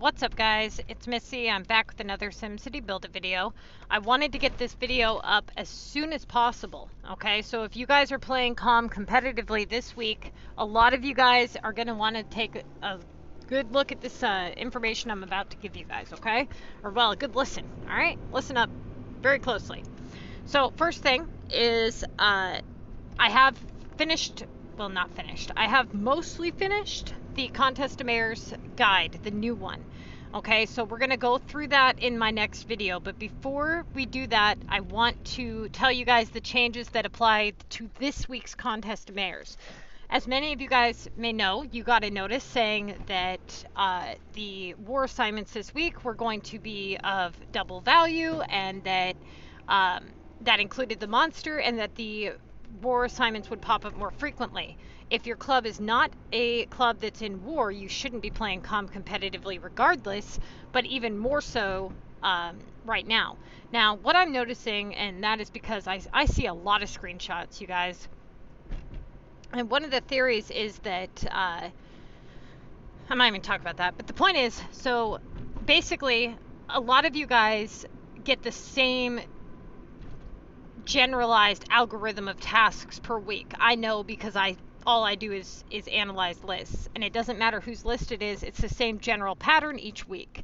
What's up guys, it's Missy. I'm back with another SimCity Buildit video. I wanted to get this video up as soon as possible, okay? So if you guys are playing CoM competitively this week, a lot of you guys are going to want to take a good look at this information I'm about to give you guys, okay? Or well, a good listen, alright? Listen up very closely. So first thing is I have finished, well not finished, I have mostly finished the Contest to Mayor's guide, the new one. Okay, so we're going to go through that in my next video, but before we do that, I want to tell you guys the changes that apply to this week's Contest to Mayors. As many of you guys may know, you got a notice saying that the war assignments this week were going to be of double value, and that that included the monster, and that the war assignments would pop up more frequently. If your club is not a club that's in war, you shouldn't be playing CoM competitively regardless, but even more so right now. Now, what I'm noticing, and that is because I see a lot of screenshots, you guys, and one of the theories is that, I'm not even talking about that, but the point is, so basically, a lot of you guys get the same generalized algorithm of tasks per week. I know because all I do is analyze lists, and it doesn't matter whose list it is, it's the same general pattern each week,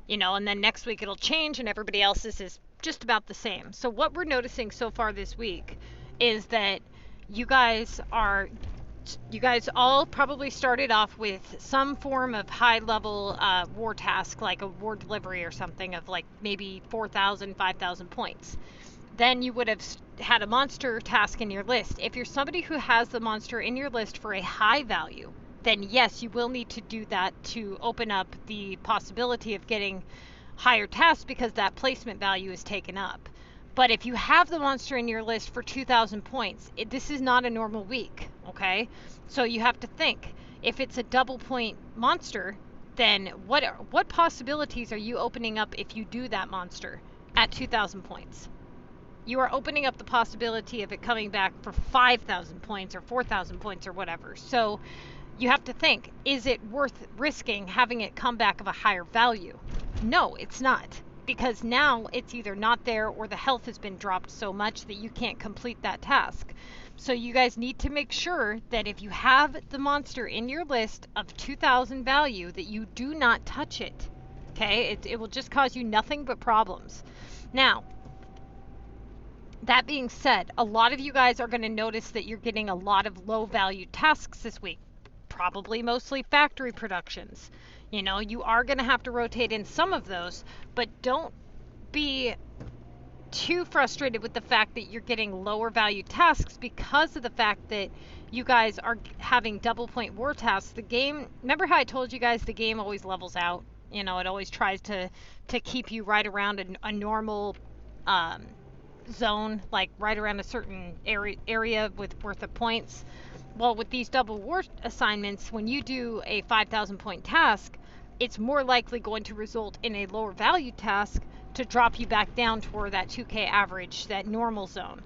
you know, and then next week it'll change and everybody else's is just about the same. So what we're noticing so far this week is that you guys all probably started off with some form of high level war task, like a war delivery or something of like maybe 4,000, 5,000 points. Then you would have had a monster task in your list. If you're somebody who has the monster in your list for a high value, then yes, you will need to do that to open up the possibility of getting higher tasks because that placement value is taken up. But if you have the monster in your list for 2,000 points, this is not a normal week, okay? So you have to think, if it's a double point monster, then what possibilities are you opening up if you do that monster at 2,000 points? You are opening up the possibility of it coming back for 5,000 points or 4,000 points or whatever. So you have to think, is it worth risking having it come back of a higher value? No, it's not. Because now it's either not there or the health has been dropped so much that you can't complete that task. So you guys need to make sure that if you have the monster in your list of 2,000 value, that you do not touch it. Okay? It will just cause you nothing but problems. Now, that being said, a lot of you guys are going to notice that you're getting a lot of low value tasks this week, probably mostly factory productions. You know, you are going to have to rotate in some of those, but don't be too frustrated with the fact that you're getting lower value tasks because of the fact that you guys are having double point war tasks. The game, remember how I told you guys the game always levels out? You know, it always tries to keep you right around a normal zone, like right around a certain area worth of points. Well, with these double war assignments, when you do a 5,000 point task, it's more likely going to result in a lower value task to drop you back down toward that 2K average, that normal zone.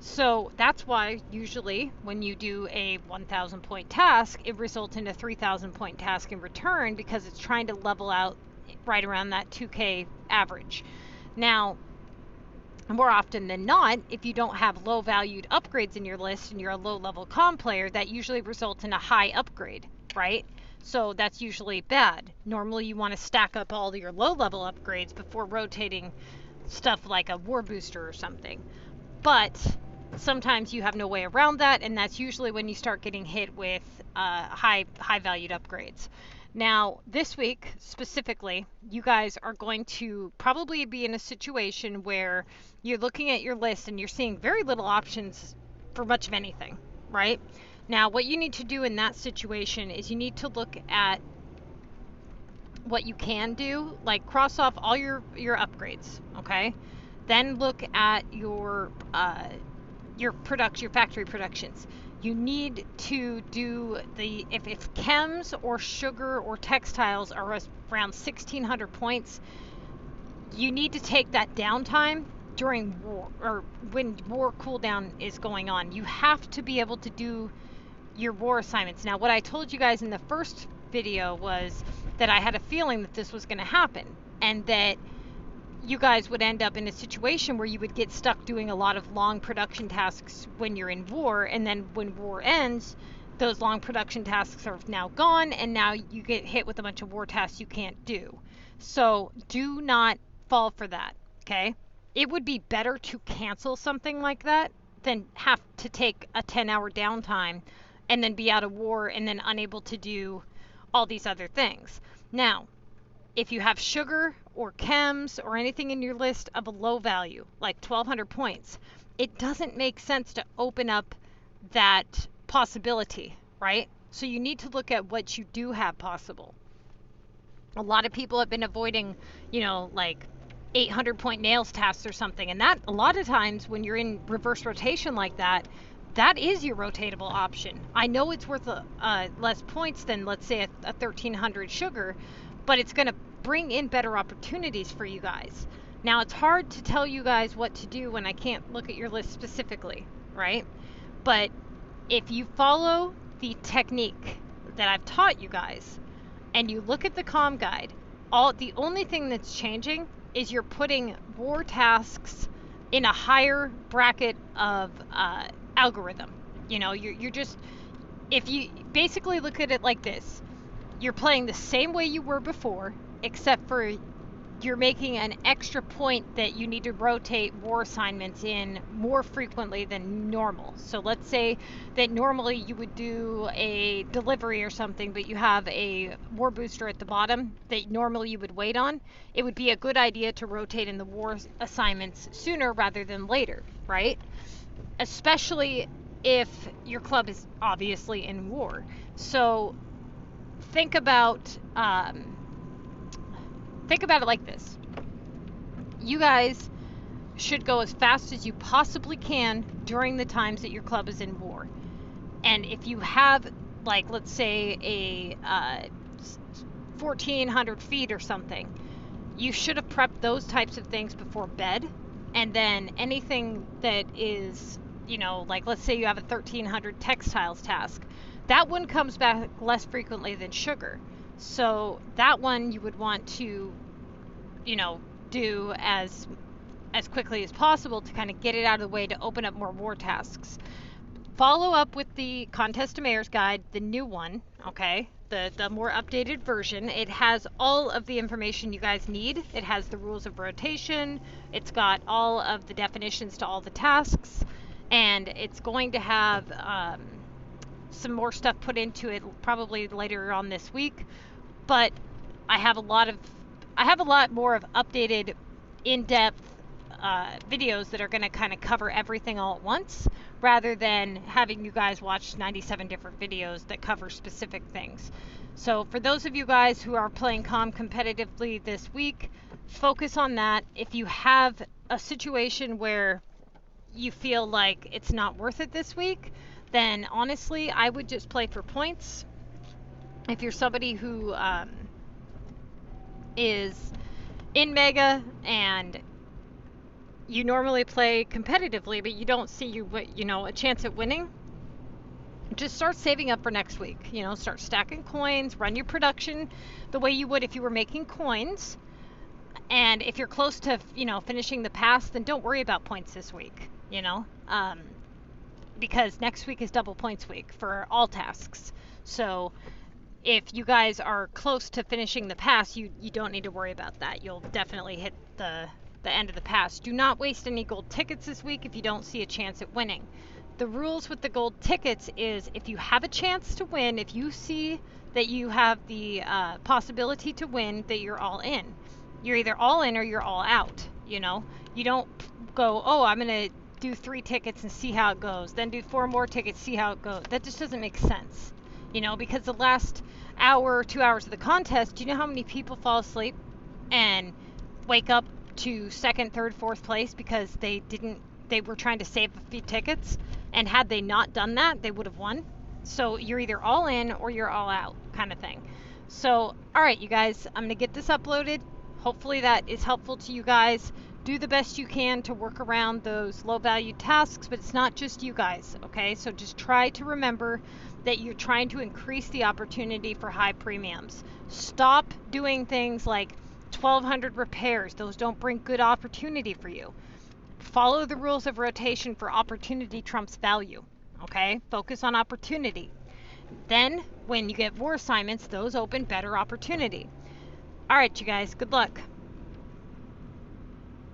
So that's why usually when you do a 1,000 point task, it results in a 3,000 point task in return, because it's trying to level out right around that 2K average. Now, more often than not, if you don't have low valued upgrades in your list and you're a low level CoM player, that usually results in a high upgrade, right? So that's usually bad. Normally you want to stack up all your low level upgrades before rotating stuff like a war booster or something. But sometimes you have no way around that, and that's usually when you start getting hit with high valued upgrades. Now, this week specifically, you guys are going to probably be in a situation where you're looking at your list and you're seeing very little options for much of anything, right? Now, what you need to do in that situation is you need to look at what you can do, like cross off all your upgrades, okay? Then look at your factory productions. You need to do if chems or sugar or textiles are around 1,600 points, you need to take that downtime during war, or when war cooldown is going on. You have to be able to do your war assignments. Now, what I told you guys in the first video was that I had a feeling that this was going to happen, and that you guys would end up in a situation where you would get stuck doing a lot of long production tasks when you're in war, and then when war ends, those long production tasks are now gone, and now you get hit with a bunch of war tasks you can't do. So do not fall for that, okay? It would be better to cancel something like that than have to take a 10-hour downtime and then be out of war and then unable to do all these other things. Now, if you have sugar or chems or anything in your list of a low value, like 1,200 points, it doesn't make sense to open up that possibility, right? So you need to look at what you do have possible. A lot of people have been avoiding, like 800 point nails tasks or something, and that a lot of times when you're in reverse rotation like that, that is your rotatable option. I know it's worth less points than, let's say, a 1,300 sugar, but it's going to bring in better opportunities for you guys. Now, it's hard to tell you guys what to do when I can't look at your list specifically, right? But if you follow the technique that I've taught you guys and you look at the CoM guide, the only thing that's changing is you're putting war tasks in a higher bracket of algorithm. You're just, if you basically look at it like this, you're playing the same way you were before, except for you're making an extra point that you need to rotate war assignments in more frequently than normal. So let's say that normally you would do a delivery or something, but you have a war booster at the bottom that normally you would wait on. It would be a good idea to rotate in the war assignments sooner rather than later, right? Especially if your club is obviously in war. So think about it like this. You guys should go as fast as you possibly can during the times that your club is in war. And if you have, like, let's say a 1,400 feet or something, you should have prepped those types of things before bed. And then anything that is, like, let's say you have a 1,300 textiles task, that one comes back less frequently than sugar. So that one you would want to, do as quickly as possible to kind of get it out of the way to open up more war tasks. Follow up with the Contest to Mayor's Guide, the new one, okay? The more updated version. It has all of the information you guys need. It has the rules of rotation. It's got all of the definitions to all the tasks. And it's going to have some more stuff put into it probably later on this week. But I have a lot more of updated, in-depth videos that are going to kind of cover everything all at once, rather than having you guys watch 97 different videos that cover specific things. So for those of you guys who are playing CoM competitively this week, focus on that. If you have a situation where you feel like it's not worth it this week, then honestly, I would just play for points. If you're somebody who is in Mega and you normally play competitively, but you don't see a chance at winning, just start saving up for next week. Start stacking coins, run your production the way you would if you were making coins. And if you're close to, finishing the pass, then don't worry about points this week, because next week is double points week for all tasks. So if you guys are close to finishing the pass, you don't need to worry about that. You'll definitely hit the end of the pass. Do not waste any gold tickets this week if you don't see a chance at winning. The rules with the gold tickets is if you have a chance to win, if you see that you have the possibility to win, that you're all in. You're either all in or you're all out. You don't go, oh, I'm going to do 3 tickets and see how it goes, then do 4 more tickets, see how it goes. That just doesn't make sense. Because the last hour, 2 hours of the contest, do you know how many people fall asleep and wake up to 2nd, 3rd, 4th place because they were trying to save a few tickets, and had they not done that, they would have won. So you're either all in or you're all out, kind of thing. So, all right, you guys, I'm going to get this uploaded. Hopefully that is helpful to you guys. Do the best you can to work around those low value tasks, but it's not just you guys, okay? So just try to remember that you're trying to increase the opportunity for high premiums. Stop doing things like 1,200 repairs. Those don't bring good opportunity for you. Follow the rules of rotation for opportunity trumps value. Okay? Focus on opportunity. Then, when you get more assignments, those open better opportunity. All right, you guys, good luck.